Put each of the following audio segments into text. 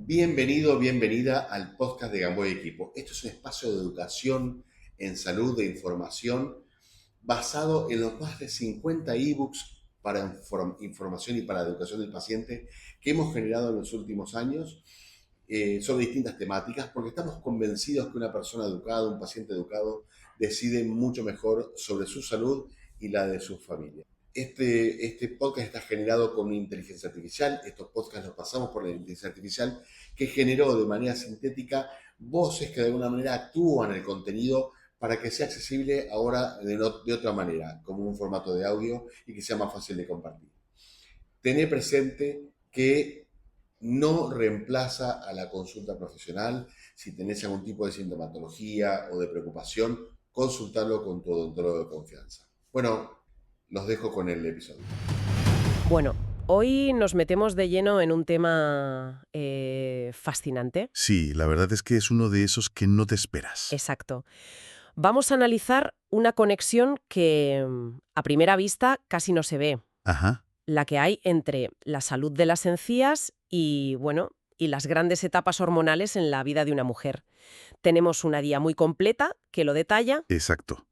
Bienvenido, bienvenida al podcast de Gamboy Equipo. Esto es un espacio de educación en salud, de información, basado en los más de 50 ebooks para información y para educación del paciente que hemos generado en los últimos años sobre distintas temáticas, porque estamos convencidos que una persona educada, un paciente educado, decide mucho mejor sobre su salud y la de su familia. Este podcast está generado con una inteligencia artificial. Estos podcasts los pasamos por la inteligencia artificial que generó de manera sintética voces que de alguna manera actúan el contenido para que sea accesible ahora de otra manera, como un formato de audio y que sea más fácil de compartir. Tener presente que no reemplaza a la consulta profesional. Si tenés algún tipo de sintomatología o de preocupación, consultarlo con tu odontólogo de confianza. Bueno, los dejo con el episodio. Bueno, hoy nos metemos de lleno en un tema fascinante. Sí, la verdad es que es uno de esos que no te esperas. Exacto. Vamos a analizar una conexión que a primera vista casi no se ve, Ajá, la que hay entre la salud de las encías y, bueno, y las grandes etapas hormonales en la vida de una mujer. Tenemos una guía muy completa que lo detalla. exacto.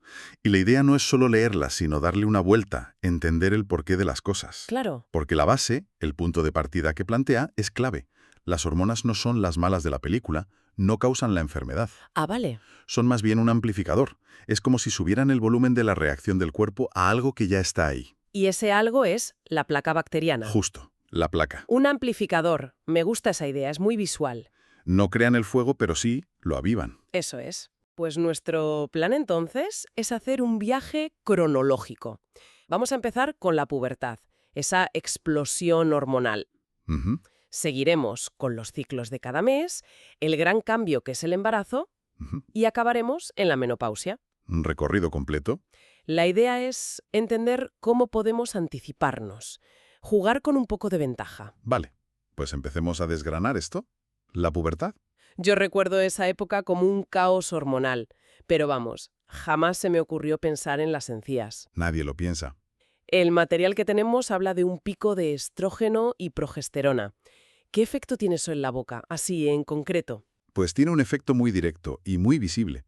Y la idea no es solo leerla, sino darle una vuelta, entender el porqué de las cosas. Claro. Porque la base, el punto de partida que plantea, es clave. Las hormonas no son las malas de la película, no causan la enfermedad. Ah, vale. Son más bien un amplificador. Es como si subieran el volumen de la reacción del cuerpo a algo que ya está ahí. Y ese algo es la placa bacteriana. Justo, la placa. Un amplificador. Me gusta esa idea, es muy visual. No crean el fuego, pero sí lo avivan. Eso es. Pues nuestro plan entonces es hacer un viaje cronológico. Vamos a empezar con la pubertad, esa explosión hormonal. Ujú, Seguiremos con los ciclos de cada mes, el gran cambio que es el embarazo ujú. y acabaremos en la menopausia. Un recorrido completo. La idea es entender cómo podemos anticiparnos, jugar con un poco de ventaja. Vale, pues empecemos a desgranar esto. La pubertad. Yo recuerdo esa época como un caos hormonal, pero vamos, jamás se me ocurrió pensar en las encías. Nadie lo piensa. El material que tenemos habla de un pico de estrógeno y progesterona. ¿Qué efecto tiene eso en la boca, así en concreto? Pues tiene un efecto muy directo y muy visible.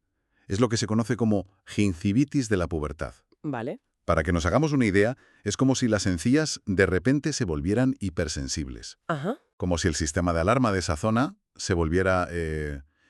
Es lo que se conoce como gingivitis de la pubertad. ¿Vale? Para que nos hagamos una idea, es como si las encías de repente se volvieran hipersensibles. Ajá. Como si el sistema de alarma de esa zona se volviera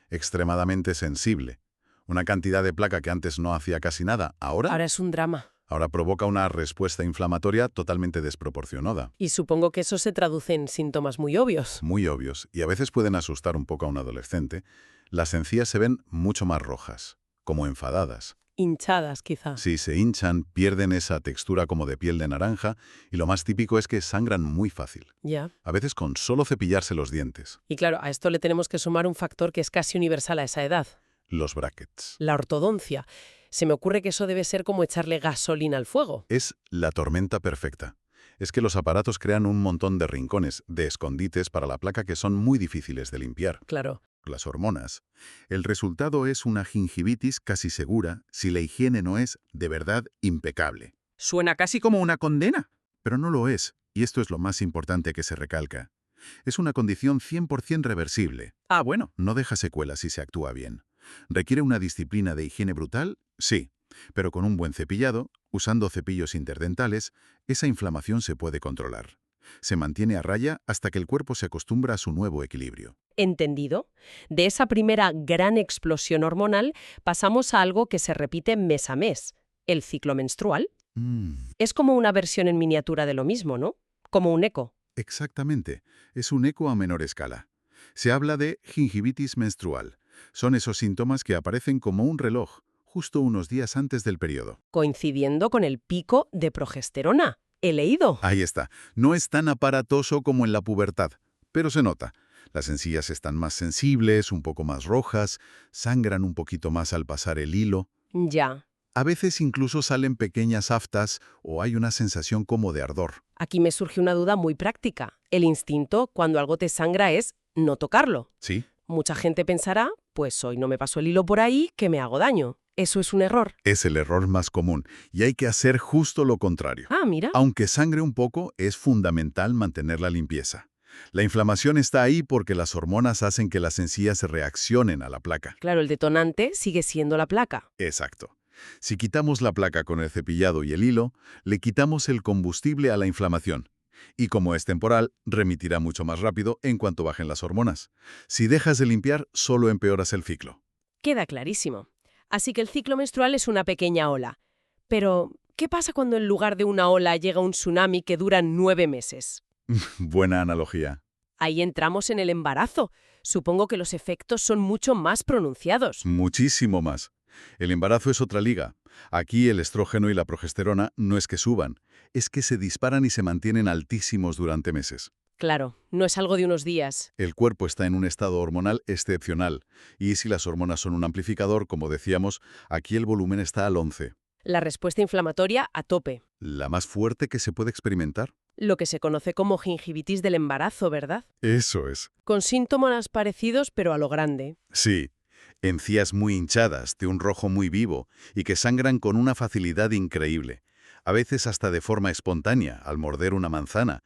extremadamente sensible. Una cantidad de placa que antes no hacía casi nada, Ahora es un drama. ahora provoca una respuesta inflamatoria totalmente desproporcionada. Y supongo que eso se traduce en síntomas muy obvios. Muy obvios, y a veces pueden asustar un poco a un adolescente. Las encías se ven mucho más rojas, como enfadadas. Hinchadas, quizá. Si se hinchan, pierden esa textura como de piel de naranja, y lo más típico es que sangran muy fácil, Ya. a veces con solo cepillarse los dientes. Y claro, a esto le tenemos que sumar un factor que es casi universal a esa edad. Los brackets. La ortodoncia. Se me ocurre que eso debe ser como echarle gasolina al fuego. Es la tormenta perfecta. Es que los aparatos crean un montón de rincones, de escondites para la placa que son muy difíciles de limpiar. Claro. Las hormonas. El resultado es una gingivitis casi segura si la higiene no es, de verdad, impecable. Suena casi como una condena. Pero no lo es, y esto es lo más importante que se recalca. Es una condición 100% reversible. Ah, bueno. No deja secuelas si se actúa bien. ¿Requiere una disciplina de higiene brutal? Sí. Pero con un buen cepillado, usando cepillos interdentales, esa inflamación se puede controlar. Se mantiene a raya hasta que el cuerpo se acostumbra a su nuevo equilibrio. ¿Entendido? De esa primera gran explosión hormonal pasamos a algo que se repite mes a mes, el ciclo menstrual. Es como una versión en miniatura de lo mismo, ¿no? Como un eco. Exactamente. Es un eco a menor escala. Se habla de gingivitis menstrual. Son esos síntomas que aparecen como un reloj, justo unos días antes del periodo. Coincidiendo con el pico de progesterona. He leído. Ahí está. No es tan aparatoso como en la pubertad, pero se nota. Las encías están más sensibles, un poco más rojas, sangran un poquito más al pasar el hilo. Ya. A veces incluso salen pequeñas aftas o hay una sensación como de ardor. Aquí me surge una duda muy práctica. El instinto, cuando algo te sangra, es no tocarlo. ¿Sí? Mucha gente pensará, pues hoy no me paso el hilo por ahí, que me hago daño. ¿Eso es un error? Es el error más común y hay que hacer justo lo contrario. Ah, mira. Aunque sangre un poco, es fundamental mantener la limpieza. La inflamación está ahí porque las hormonas hacen que las encías reaccionen a la placa. Claro, el detonante sigue siendo la placa. Exacto. Si quitamos la placa con el cepillado y el hilo, le quitamos el combustible a la inflamación. Y como es temporal, remitirá mucho más rápido en cuanto bajen las hormonas. Si dejas de limpiar, solo empeoras el ciclo. Queda clarísimo. Así que el ciclo menstrual es una pequeña ola. Pero, ¿qué pasa cuando en lugar de una ola llega un tsunami que dura 9 meses? Buena analogía. Ahí entramos en el embarazo. Supongo que los efectos son mucho más pronunciados. Muchísimo más. El embarazo es otra liga. Aquí el estrógeno y la progesterona no es que suban, es que se disparan y se mantienen altísimos durante meses. Claro, no es algo de unos días. El cuerpo está en un estado hormonal excepcional, y si las hormonas son un amplificador, como decíamos, aquí el volumen está al 11, La respuesta inflamatoria a tope. la más fuerte que se puede experimentar. Lo que se conoce como gingivitis del embarazo, ¿verdad? Eso es. Con síntomas parecidos, pero a lo grande. Sí. Encías muy hinchadas, de un rojo muy vivo, y que sangran con una facilidad increíble, a veces hasta de forma espontánea, al morder una manzana.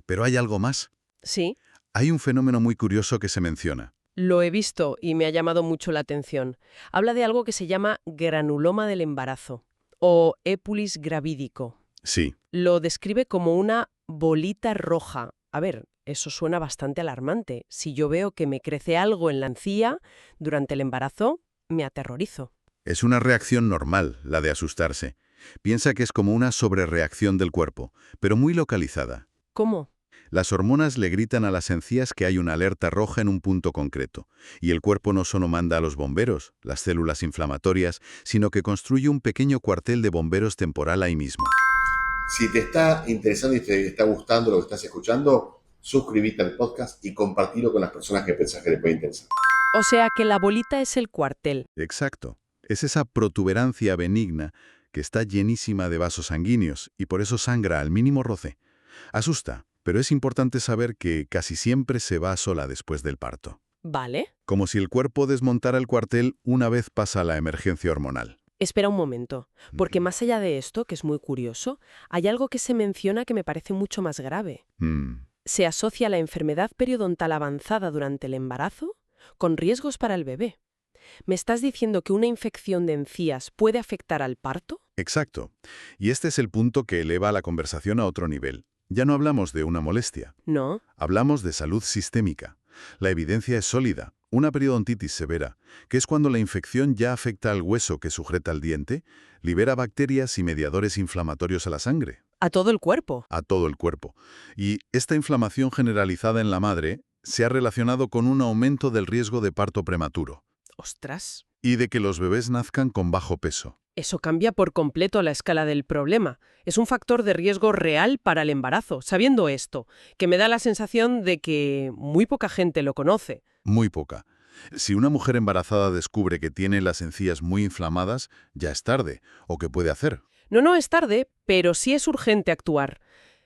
Pero hay algo más. Sí, Hay un fenómeno muy curioso que se menciona. lo he visto y me ha llamado mucho la atención. Habla de algo que se llama granuloma del embarazo, o épulis gravídico. Sí, Lo describe como una bolita roja. A ver, eso suena bastante alarmante. Si yo veo que me crece algo en la encía durante el embarazo, me aterrorizo. es una reacción normal, la de asustarse. Piensa que es como una sobrereacción del cuerpo, pero muy localizada. ¿Cómo? Las hormonas le gritan a las encías que hay una alerta roja en un punto concreto, y el cuerpo no solo manda a los bomberos, las células inflamatorias, sino que construye un pequeño cuartel de bomberos temporal ahí mismo. Si te está interesando y te está gustando lo que estás escuchando, suscríbete al podcast y compartirlo con las personas que pensás que les puede interesar. O sea que la bolita es el cuartel. Exacto. Es esa protuberancia benigna que está llenísima de vasos sanguíneos y por eso sangra al mínimo roce. Asusta, pero es importante saber que casi siempre se va sola después del parto. ¿Vale? Como si el cuerpo desmontara el cuartel una vez pasa la emergencia hormonal. Espera un momento, porque más allá de esto, que es muy curioso, hay algo que se menciona que me parece mucho más grave. Se asocia la enfermedad periodontal avanzada durante el embarazo con riesgos para el bebé. ¿Me estás diciendo que una infección de encías puede afectar al parto? Exacto. Y este es el punto que eleva la conversación a otro nivel. Ya no hablamos de una molestia, No. hablamos de salud sistémica. La evidencia es sólida. Una periodontitis severa, que es cuando la infección ya afecta al hueso que sujeta el diente, libera bacterias y mediadores inflamatorios a la sangre, A todo el cuerpo. a todo el cuerpo. Y esta inflamación generalizada en la madre se ha relacionado con un aumento del riesgo de parto prematuro Ostras. y de que los bebés nazcan con bajo peso. Eso cambia por completo la escala del problema. Es un factor de riesgo real para el embarazo. Sabiendo esto, que me da la sensación de que muy poca gente lo conoce. Muy poca. Si una mujer embarazada descubre que tiene las encías muy inflamadas, ya es tarde. ¿O qué puede hacer? No es tarde, pero sí es urgente actuar.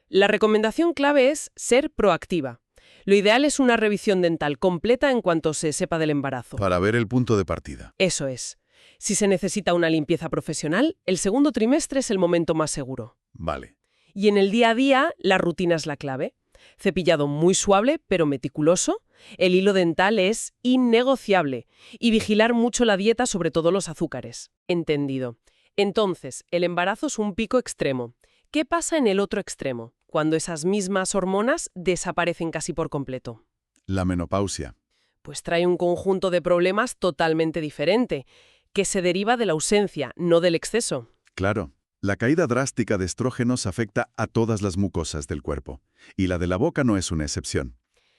La recomendación clave es ser proactiva. Lo ideal es una revisión dental completa en cuanto se sepa del embarazo. Para ver el punto de partida. Eso es. Si se necesita una limpieza profesional, el segundo trimestre es el momento más seguro. Vale. Y en el día a día, la rutina es la clave. Cepillado muy suave, pero meticuloso. El hilo dental es innegociable. Y vigilar mucho la dieta, sobre todo los azúcares. Entendido. Entonces, el embarazo es un pico extremo. ¿Qué pasa en el otro extremo, cuando esas mismas hormonas desaparecen casi por completo? La menopausia. Pues trae un conjunto de problemas totalmente diferente, que se deriva de la ausencia, no del exceso. Claro. La caída drástica de estrógenos afecta a todas las mucosas del cuerpo. Y la de la boca no es una excepción.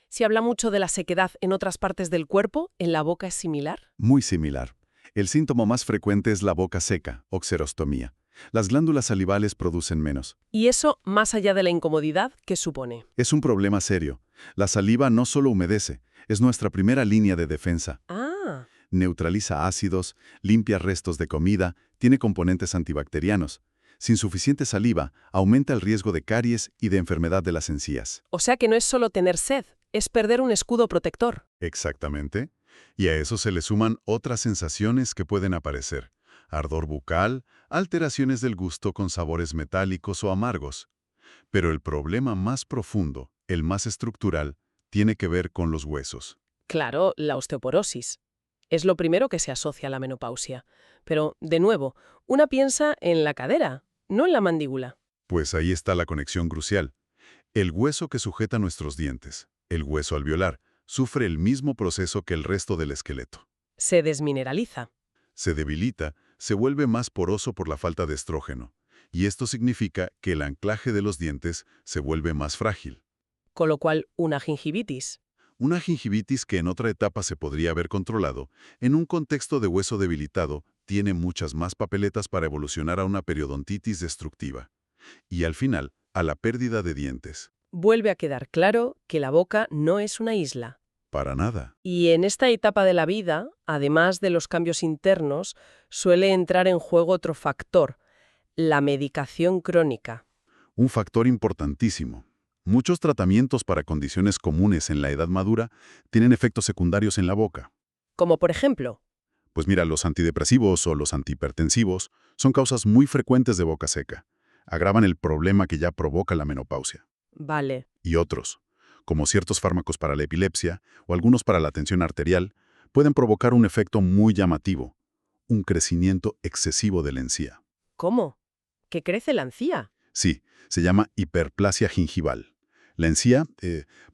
Si habla mucho de la sequedad en otras partes del cuerpo, ¿en la boca es similar? Muy similar. El síntoma más frecuente es la boca seca, o xerostomía. Las glándulas salivales producen menos. Y eso, más allá de la incomodidad, ¿qué supone? Es un problema serio. La saliva no solo humedece, es nuestra primera línea de defensa. Ah, Neutraliza ácidos, limpia restos de comida, tiene componentes antibacterianos. Sin suficiente saliva, aumenta el riesgo de caries y de enfermedad de las encías. o sea que no es solo tener sed, es perder un escudo protector. Exactamente. Y a eso se le suman otras sensaciones que pueden aparecer. Ardor bucal, alteraciones del gusto con sabores metálicos o amargos. Pero el problema más profundo, el más estructural, Tiene que ver con los huesos. Claro, la osteoporosis. Es lo primero que se asocia a la menopausia. Pero, de nuevo, una piensa en la cadera, no en la mandíbula. Pues ahí está la conexión crucial. El hueso que sujeta nuestros dientes, el hueso alveolar, sufre el mismo proceso que el resto del esqueleto. Se desmineraliza. Se debilita, se vuelve más poroso por la falta de estrógeno. Y esto significa que el anclaje de los dientes se vuelve más frágil. Con lo cual, una gingivitis. Una gingivitis que en otra etapa se podría haber controlado, en un contexto de hueso debilitado, tiene muchas más papeletas para evolucionar a una periodontitis destructiva. Y al final, a la pérdida de dientes. Vuelve a quedar claro que la boca no es una isla. Para nada. Y en esta etapa de la vida, además de los cambios internos, suele entrar en juego otro factor, la medicación crónica. Un factor importantísimo. Muchos tratamientos para condiciones comunes en la edad madura tienen efectos secundarios en la boca. Como por ejemplo, Pues mira, los antidepresivos o los antihipertensivos son causas muy frecuentes de boca seca. Agravan el problema que ya provoca la menopausia. vale, Y otros, como ciertos fármacos para la epilepsia o algunos para la tensión arterial, pueden provocar un efecto muy llamativo, un crecimiento excesivo de la encía. ¿cómo? ¿Que crece la encía? Sí, se llama hiperplasia gingival. La encía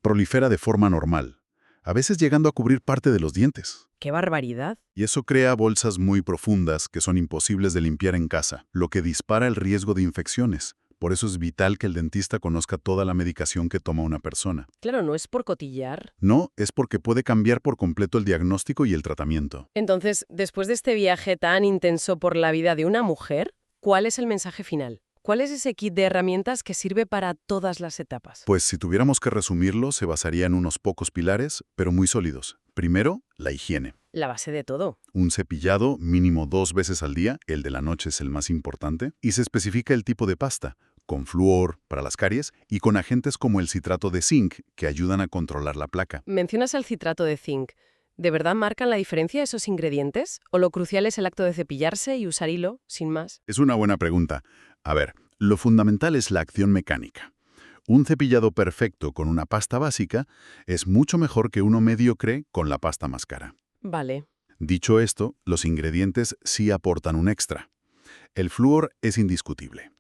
prolifera de forma normal, a veces llegando a cubrir parte de los dientes. ¡Qué barbaridad! Y eso crea bolsas muy profundas que son imposibles de limpiar en casa, lo que dispara el riesgo de infecciones. Por eso es vital que el dentista conozca toda la medicación que toma una persona. Claro, no es por cotillar. No, es porque puede cambiar por completo el diagnóstico y el tratamiento. Entonces, después de este viaje tan intenso por la vida de una mujer, ¿cuál es el mensaje final? ¿Cuál es ese kit de herramientas que sirve para todas las etapas? Pues si tuviéramos que resumirlo, se basaría en unos pocos pilares, pero muy sólidos. Primero, la higiene. La base de todo. Un cepillado mínimo 2 veces al día, el de la noche es el más importante, y se especifica el tipo de pasta, con flúor para las caries y con agentes como el citrato de zinc que ayudan a controlar la placa. Mencionas el citrato de zinc. ¿De verdad marcan la diferencia esos ingredientes? ¿O lo crucial es el acto de cepillarse y usar hilo, sin más? Es una buena pregunta. A ver, lo fundamental es la acción mecánica. Un cepillado perfecto con una pasta básica es mucho mejor que uno mediocre con la pasta más cara. Vale. Dicho esto, los ingredientes sí aportan un extra. El flúor es indiscutible.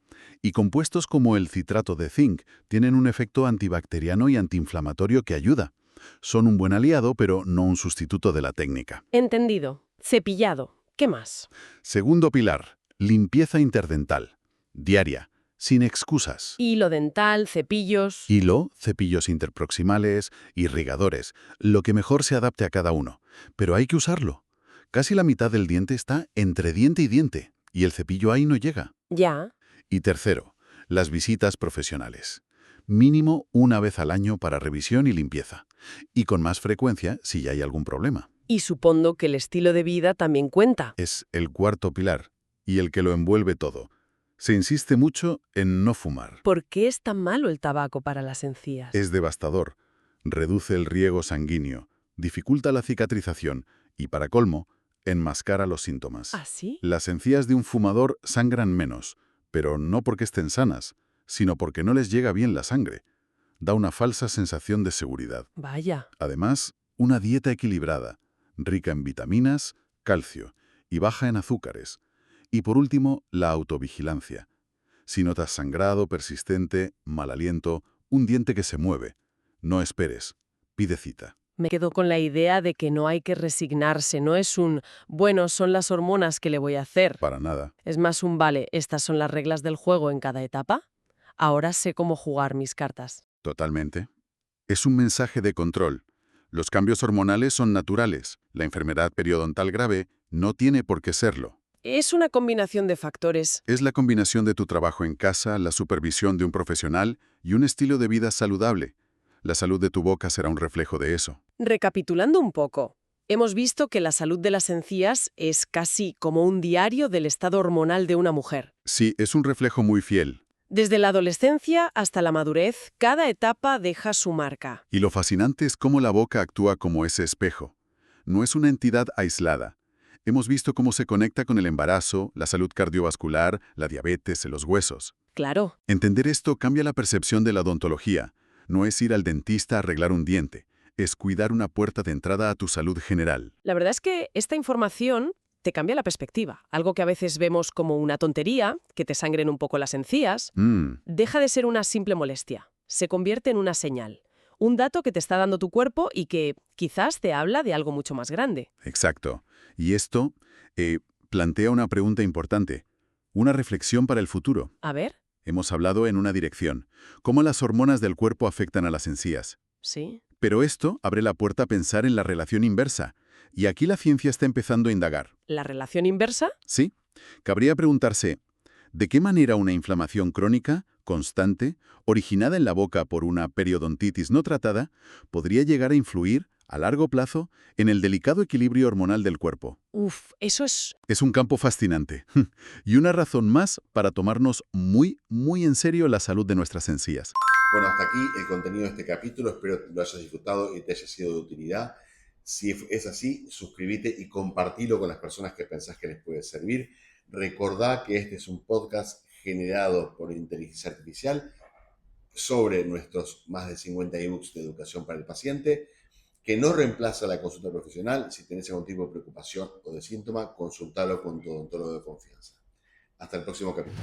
Y compuestos como el citrato de zinc tienen un efecto antibacteriano y antiinflamatorio que ayuda. Son un buen aliado, pero no un sustituto de la técnica. Entendido. Cepillado. ¿Qué más? Segundo pilar, limpieza interdental. Diaria, sin excusas. Hilo dental, cepillos. Hilo, cepillos interproximales, irrigadores, lo que mejor se adapte a cada uno. Pero hay que usarlo. Casi la mitad del diente está entre diente y diente, y el cepillo ahí no llega. Ya. Y tercero, las visitas profesionales. Mínimo una vez al año para revisión y limpieza. Y con más frecuencia si ya hay algún problema. Y supongo que el estilo de vida también cuenta. Es el cuarto pilar, y el que lo envuelve todo. Se insiste mucho en no fumar. ¿Por qué es tan malo el tabaco para las encías? Es devastador. Reduce el riego sanguíneo, dificulta la cicatrización y, para colmo, enmascara los síntomas. ¿Ah, sí? Las encías de un fumador sangran menos, pero no porque estén sanas, sino porque no les llega bien la sangre. Da una falsa sensación de seguridad. Vaya. Además, una dieta equilibrada, rica en vitaminas, calcio y baja en azúcares. Y por último, la autovigilancia. Si notas sangrado persistente, mal aliento, un diente que se mueve, no esperes, pide cita. Me quedo con la idea de que no hay que resignarse, no es un, bueno, son las hormonas que le voy a hacer. Para nada. Es más un, vale, estas son las reglas del juego en cada etapa. Ahora sé cómo jugar mis cartas. Totalmente. Es un mensaje de control. Los cambios hormonales son naturales. La enfermedad periodontal grave no tiene por qué serlo. Es una combinación de factores. Es la combinación de tu trabajo en casa, la supervisión de un profesional y un estilo de vida saludable. La salud de tu boca será un reflejo de eso. Recapitulando un poco, hemos visto que la salud de las encías es casi como un diario del estado hormonal de una mujer. Sí, es un reflejo muy fiel. Desde la adolescencia hasta la madurez, cada etapa deja su marca. Y lo fascinante es cómo la boca actúa como ese espejo. No es una entidad aislada. Hemos visto cómo se conecta con el embarazo, la salud cardiovascular, la diabetes, los huesos. Claro. Entender esto cambia la percepción de la odontología. No es ir al dentista a arreglar un diente, es cuidar una puerta de entrada a tu salud general. La verdad es que esta información te cambia la perspectiva. Algo que a veces vemos como una tontería, que te sangren un poco las encías, deja de ser una simple molestia. Se convierte en una señal. Un dato que te está dando tu cuerpo y que quizás te habla de algo mucho más grande. Exacto. Y esto plantea una pregunta importante, una reflexión para el futuro. A ver, Hemos hablado en una dirección, cómo las hormonas del cuerpo afectan a las encías. sí. Pero esto abre la puerta a pensar en la relación inversa, y aquí la ciencia está empezando a indagar. ¿La relación inversa? Sí, cabría preguntarse, ¿de qué manera una inflamación crónica, constante, originada en la boca por una periodontitis no tratada, podría llegar a influir, a largo plazo, en el delicado equilibrio hormonal del cuerpo? Uf, eso es... Es un campo fascinante, y una razón más para tomarnos muy, muy en serio la salud de nuestras encías. Bueno, hasta aquí el contenido de este capítulo. Espero que lo hayas disfrutado y te haya sido de utilidad. Si es así, suscríbete y compartilo con las personas que pensás que les puede servir. Recordá que este es un podcast generado por inteligencia artificial sobre nuestros más de 50 ebooks de educación para el paciente, que no reemplaza la consulta profesional. Si tenés algún tipo de preocupación o de síntoma, consultalo con tu odontólogo de confianza. Hasta el próximo capítulo.